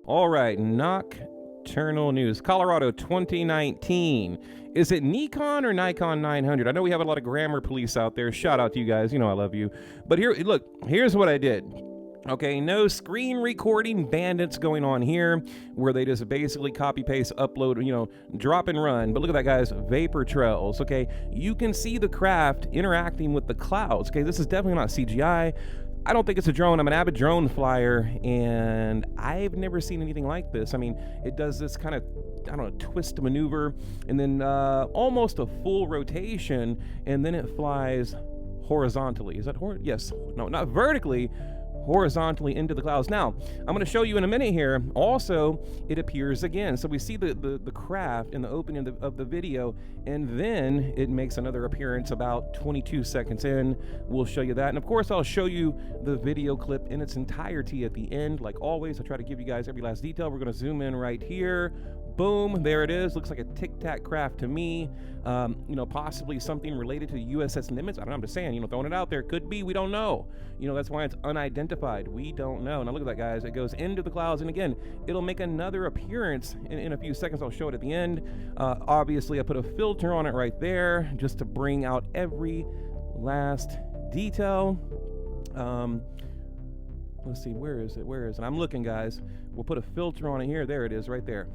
All right, nocturnal news. Colorado 2019. Is it Nikon or Nikon 900? I know we have a lot of grammar police out there. Shout out to you guys. You know I love you. But here, look, here's what I did. Okay, no screen recording bandits going on here where they just basically copy paste, upload, drop and run. But look at that, guys, vapor trails. Okay, you can see the craft interacting with the clouds. Okay, this is definitely not CGI. I don't think it's a drone. I'm an avid drone flyer, and I've never seen anything like this. I mean, it does this kind of, I don't know, twist maneuver, and then almost a full rotation, and then it flies horizontally. Is that yes? No, not vertically. Horizontally into the clouds. Now, I'm going to show you in a minute here. Also, it appears again. So we see the craft in the opening of the video, and then it makes another appearance about 22 seconds in. We'll show you that. And of course, I'll show you the video clip in its entirety at the end. Like always, I try to give you guys every last detail. We're going to zoom in right here. Boom, there it is. Looks like a TicTac craft to me. Possibly something related to USS Nimitz. I don't know, I'm just saying, throwing it out there. Could be, we don't know. That's why it's unidentified. We don't know. Now look at that, guys. It goes into the clouds, and again, it'll make another appearance in a few seconds. I'll show it at the end. Obviously, I put a filter on it right there just to bring out every last detail. Let's see, where is it? I'm looking, guys. We'll put a filter on it here. There it is, right there.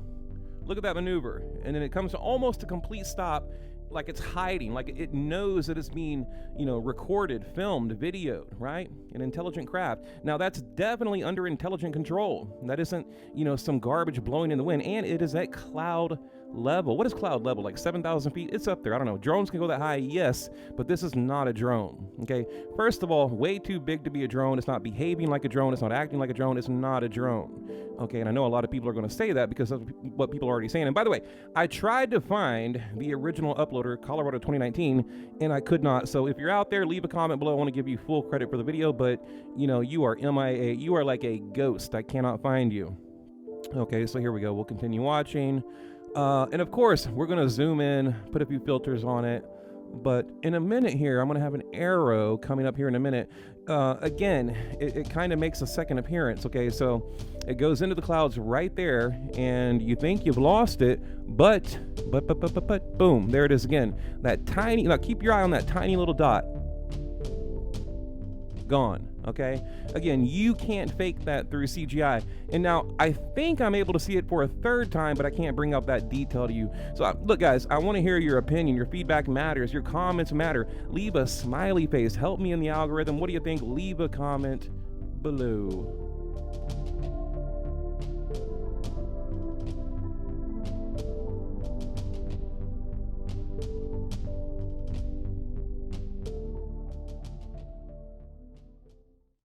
Look at that maneuver, and then it comes to almost a complete stop, like it's hiding, like it knows that it's being, recorded, filmed, videoed, right? An intelligent craft. Now that's definitely under intelligent control. That isn't, some garbage blowing in the wind, and it is at cloud level. What is cloud level? Like 7,000 feet? It's up there. I don't know. Drones can go that high, yes, but this is not a drone. Okay. First of all, way too big to be a drone. It's not behaving like a drone. It's not acting like a drone. It's not a drone. Okay. And I know a lot of people are going to say that because of what people are already saying. And by the way, I tried to find the original uploader, Colorado 2019, and I could not. So if you're out there, leave a comment below. I want to give you full credit for the video, but you are MIA. You are like a ghost. I cannot find you. Okay. So here we go. We'll continue watching. And of course, we're going to zoom in, put a few filters on it. But in a minute here, I'm going to have an arrow coming up here in a minute. Again, it kind of makes a second appearance. Okay, so it goes into the clouds right there, and you think you've lost it, but boom, there it is again. That tiny, now keep your eye on that tiny little dot. Gone. Okay, again, you can't fake that through CGI. And now I think I'm able to see it for a third time, but I can't bring up that detail to you. So look, guys, I want to hear your opinion. Your feedback matters. Your comments matter. Leave a smiley face. Help me in the algorithm. What do you think? Leave a comment below.